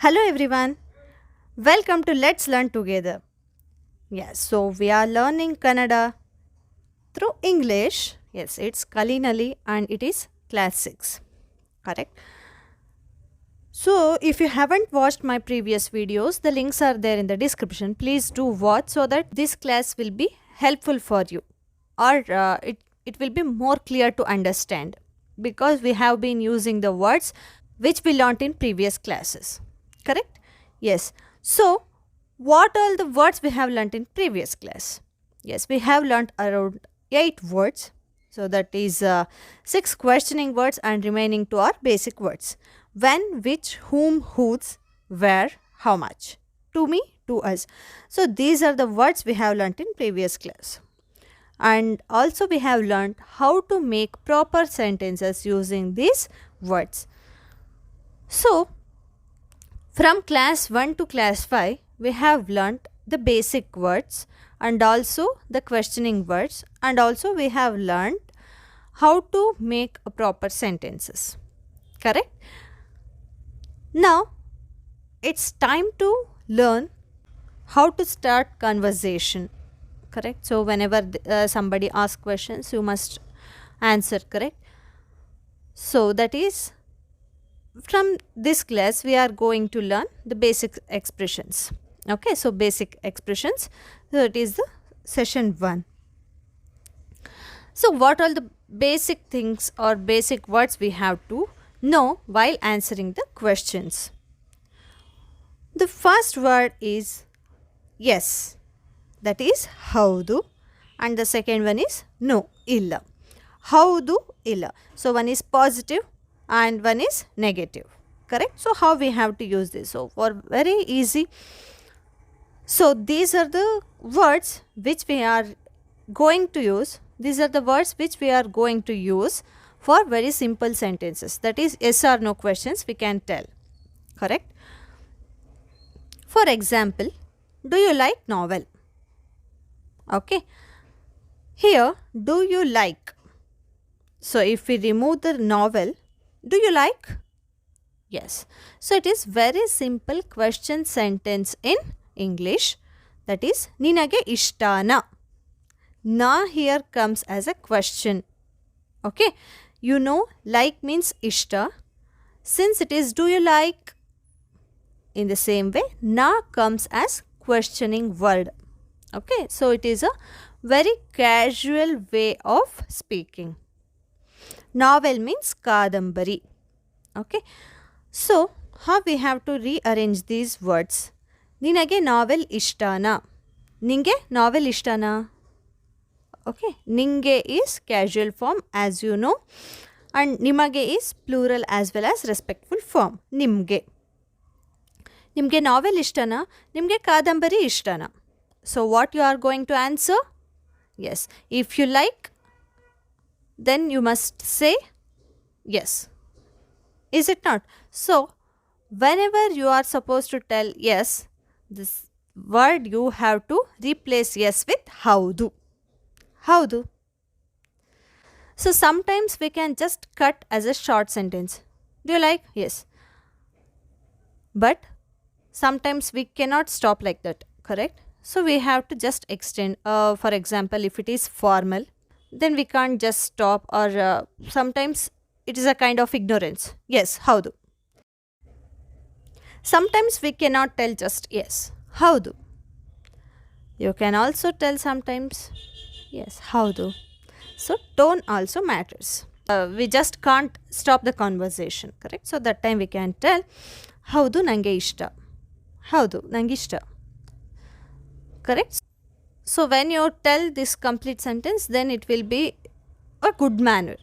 Hello everyone, welcome to Let's Learn Together. Yes, so we are learning Kannada through English. Yes, it's KaliNali and it is class 6. Correct? So, if you haven't watched my previous videos, the links are there in the description. Please do watch so that this class will be helpful for you or it will be more clear to understand because we have been using the words which we learnt in previous classes. Correct? Yes. So, what are the words we have learnt in previous class? Yes, we have learnt around 8 words. So, that is 6 questioning words and remaining 2 are basic words. When, which, whom, whose, where, how much. To me, to us. So, these are the words we have learnt in previous class. And also we have learnt how to make proper sentences using these words. So, from class 1 to class 5, we have learnt the basic words and also the questioning words, and also we have learnt how to make a proper sentences. Correct? Now, it's time to learn how to start conversation. Correct? So, whenever somebody asks questions, you must answer. Correct? So, that is from this class we are going to learn the basic expressions. Okay, so basic expressions, so it is the session 1. So what are the basic things or basic words we have to know while answering the questions? The first word is yes, that is haudu, and the second one is no, illa. Haudu, illa. So one is positive and one is negative. Correct? So how we have to use this? So for very easy. So these are the words which we are going to use. These are the words which we are going to use for very simple sentences. That is yes or no questions we can tell. Correct? For example, do you like novel? Okay. Here, do you like? So if we remove the novel, do you like? Yes. So it is very simple question sentence in English. That is ninage ishtana. Na here comes as a question. Okay. You know like means ishta. Since it is do you like, in the same way na comes as questioning word. Okay. So it is a very casual way of speaking. Novel means kadambari. Okay. So, how we have to rearrange these words? Ninage novel ishtana. Ninge novel ishtana. Okay. Ninge is casual form as you know, and nimage is plural as well as respectful form. Nimge. Nimge novel ishtana. Nimge kadambari ishtana. So, what you are going to answer? Yes. If you like, then you must say yes. Is it not? So, whenever you are supposed to tell yes, this word you have to replace yes with haudu. Haudu. So, sometimes we can just cut as a short sentence. Do you like? Yes. But sometimes we cannot stop like that. Correct? So, we have to just extend. For example, if it is formal, then we can't just stop, or sometimes it is a kind of ignorance. Yes, haudu. Sometimes we cannot tell just yes, haudu. You can also tell sometimes yes, haudu. So tone also matters. We just can't stop the conversation, correct? So that time we can tell haudu nange ishta. Haudu nange ishta. Correct? So when you tell this complete sentence, then it will be a good manner.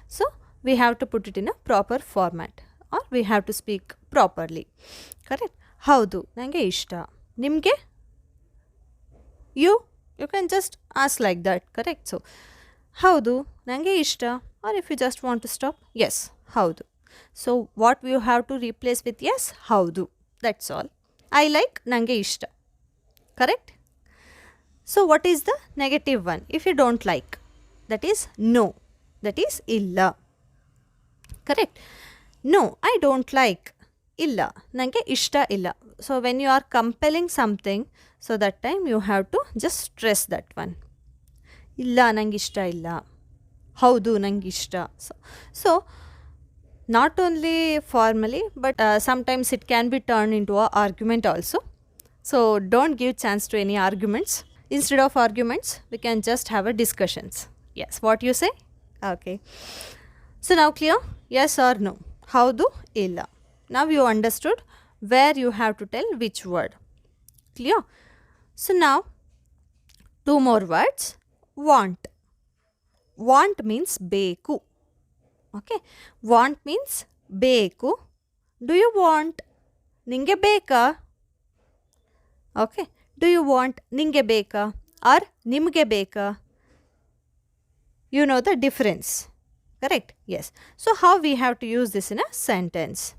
So we have to put it in a proper format, or we have to speak properly. Correct? Haudu nange ishta. Nimge? You can just ask like that. Correct? So haudu nange ishta, or if you just want to stop, yes, haudu. So what we have to replace with yes, haudu. That's all. I like nange ishta. Correct? So what is the negative one? If you don't like, that is no. That is illa. Correct? No, I don't like. illa, nange ishta illa. So when you are compelling something, so that time you have to just stress that one. Illa nange ishta illa. Haudu nange ishta. So not only formally, but sometimes it can be turned into an argument also. So don't give chance to any arguments. Instead of arguments, we can just have a discussions. Yes, what you say? Okay. So now clear? Yes or no? Haudu illa. Now you understood where you have to tell which word. Clear? So now 2 more words. Want. Want means beku. Okay. Want means beku. Do you want? Ninge beka? Okay. Do you want? Ninge beka or nimge beka? You know the difference. Correct? Yes. So how we have to use this in a sentence?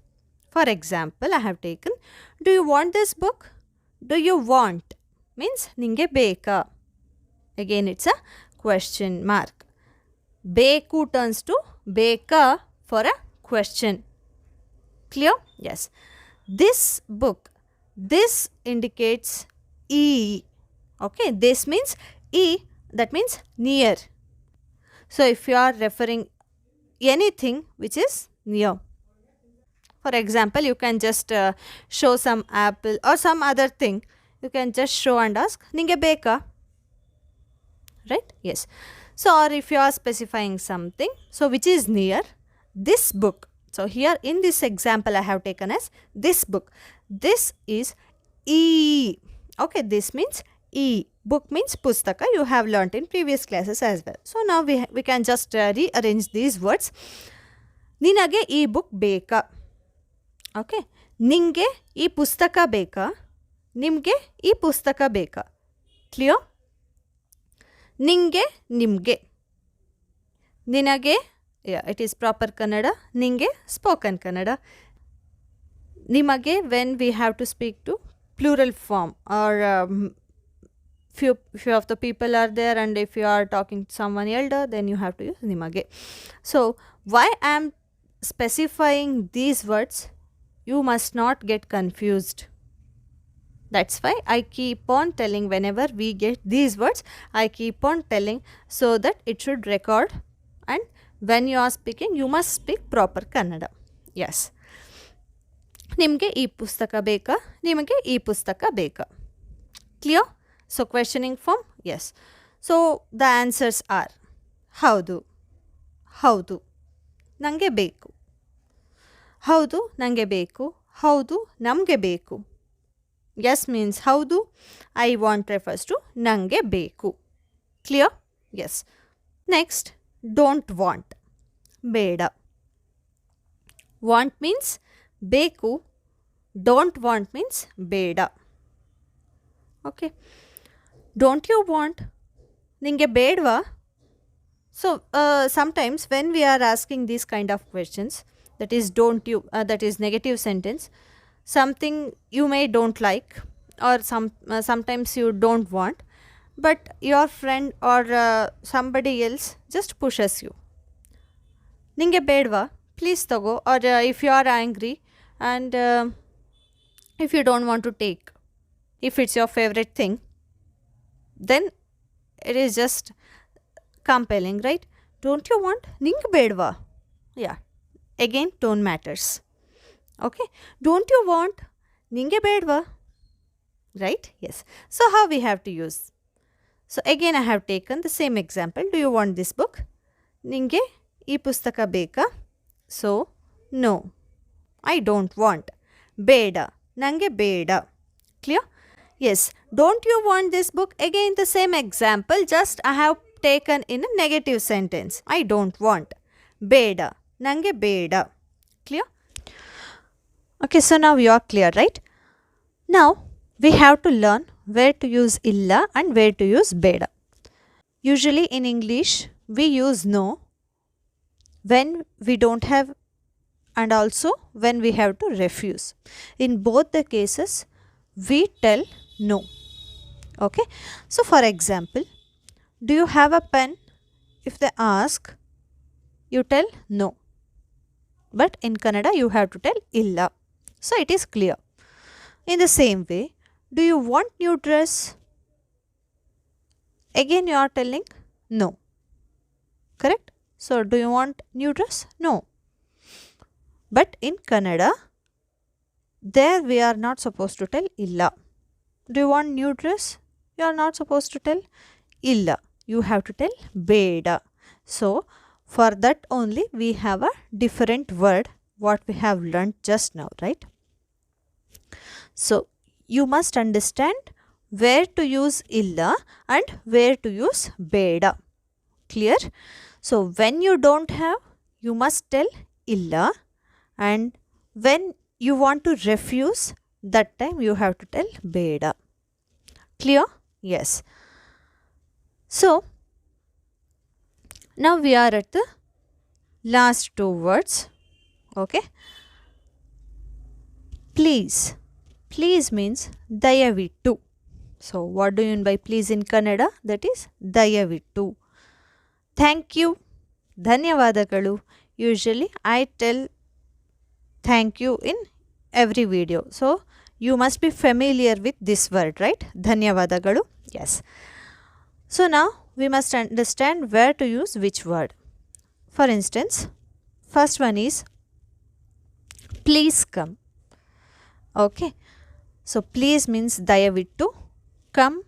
For example, I have taken, do you want this book? Do you want means ninge beka. Again it's a question mark. Beku turns to beka for a question. Clear? Yes. This book, this indicates E. Okay, this means E, that means near. So if you are referring anything which is near. For example, you can just show some apple or some other thing. You can just show and ask, ninge beka? Right? Yes. So or if you are specifying something, so which is near, this book. So here in this example I have taken as this book. This is E. Okay, this means E. Book means pustaka. You have learnt in previous classes as well. So now we can just rearrange these words. Ninage ee book beka. Okay. Ninge ee pustaka beka. Nimge ee pustaka beka. Clear? Ninge, nimge. Ninage, yeah, it is proper Kannada. Ninge, spoken Kannada. Nimage, when we have to speak to plural form, or few of the people are there, and if you are talking to someone elder, then you have to use nimage. So why I am specifying these words, you must not get confused. That's why I keep on telling whenever we get these words, I keep on telling so that it should record, and when you are speaking, you must speak proper Kannada. Yes. Nimge ee pustaka beka? Nimage ee pustaka beka? Clear? So questioning form? Yes. So the answers are haudu, haudu, nange beku, haudu, nange beku, haudu, namge beku. Yes means haudu, I want refers to nange beku. Clear? Yes. Next, don't want. Beda. Want means beku. Don't want means beda. Okay. Don't you want? Ninge bedva? So sometimes when we are asking these kind of questions, that is don't you, that is negative sentence, something you may don't like, or sometimes you don't want, but your friend or somebody else just pushes you. Ninge bedva? Please tago. Or if you are angry and if you don't want to take, if it's your favorite thing, then it is just compelling, right? Don't you want? Ninge bedva? Yeah. Again, tone matters. Okay. Don't you want? Ninge bedva? Right? Yes. So how we have to use? So again I have taken the same example. Do you want this book? Ninge ee pustaka beka? So no, I don't want. Beda. Nange beda. Clear? Yes. Don't you want this book? Again the same example, just I have taken in a negative sentence. I don't want. Beda. Nange beda. Clear? Okay, so now you are clear, right? Now we have to learn where to use illa and where to use beda. Usually in English we use no when we don't have, and also when we have to refuse. In both the cases we tell no. Okay. So for example, do you have a pen? If they ask, you tell no. But in Kannada you have to tell illa. So it is clear. In the same way, do you want new dress? Again you are telling no. Correct? So do you want new dress? No. But in Kannada, there we are not supposed to tell illa. Do you want new dress? You are not supposed to tell illa. You have to tell beda. So for that only we have a different word what we have learnt just now, right? So you must understand where to use illa and where to use beda. Clear? So when you don't have, you must tell illa, and when you want to refuse, that time you have to tell beda. Clear? Yes. So now we are at the last two words. Okay. Please. Please means dayavittu. So what do you mean by please in Kannada? That is dayavittu. Thank you. Dhanyavadagalu. Usually I tell thank you in every video. So you must be familiar with this word, right? Dhanyavadagalu. Yes. So now we must understand where to use which word. For instance, first one is please come. Okay. So please means dayavittu. Come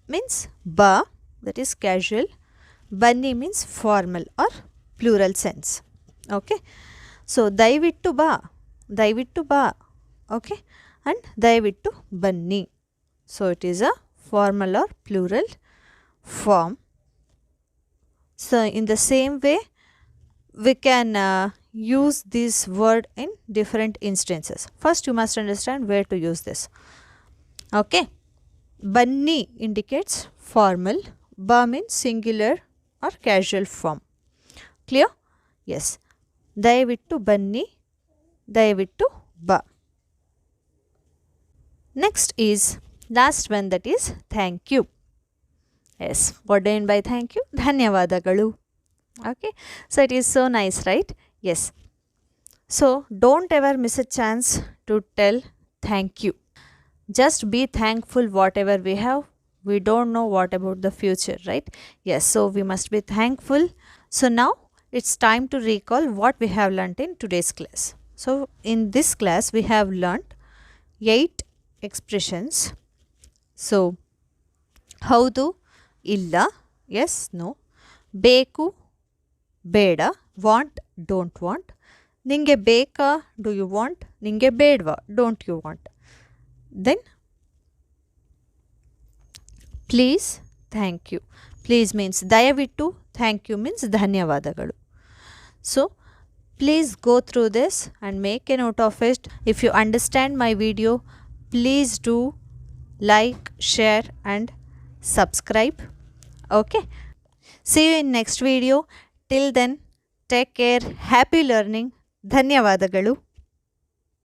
means ba, that is casual. Banni means formal or plural sense. Okay. So dayavittu ba. Dayavittu ba. Okay. And dayavittu banni. So it is a formal or plural form. So in the same way, we can use this word in different instances. First you must understand where to use this. Okay. Banni indicates formal. Ba means singular or casual form. Clear? Yes. Dayavittu banni. Dayavittu ba. Next is last one, that is thank you. Yes. What do you mean by thank you? Dhanyavadagalu. Okay. So it is so nice, right? Yes. So don't ever miss a chance to tell thank you. Just be thankful whatever we have. We don't know what about the future, right? Yes. So we must be thankful. So now it's time to recall what we have learnt in today's class. So in this class we have learnt 8 expressions. So haudu, illa, yes, no, beku, beda, want, don't want, ninge beka, do you want, ninge bedva, don't you want. Then please, thank you. Please means dayavittu, thank you means dhanyavadagalu. So please go through this and make a note of it. If you understand my video, please do like, share and subscribe. Okay. See you in next video. Till then, take care. Happy learning. Dhanyavadagalu.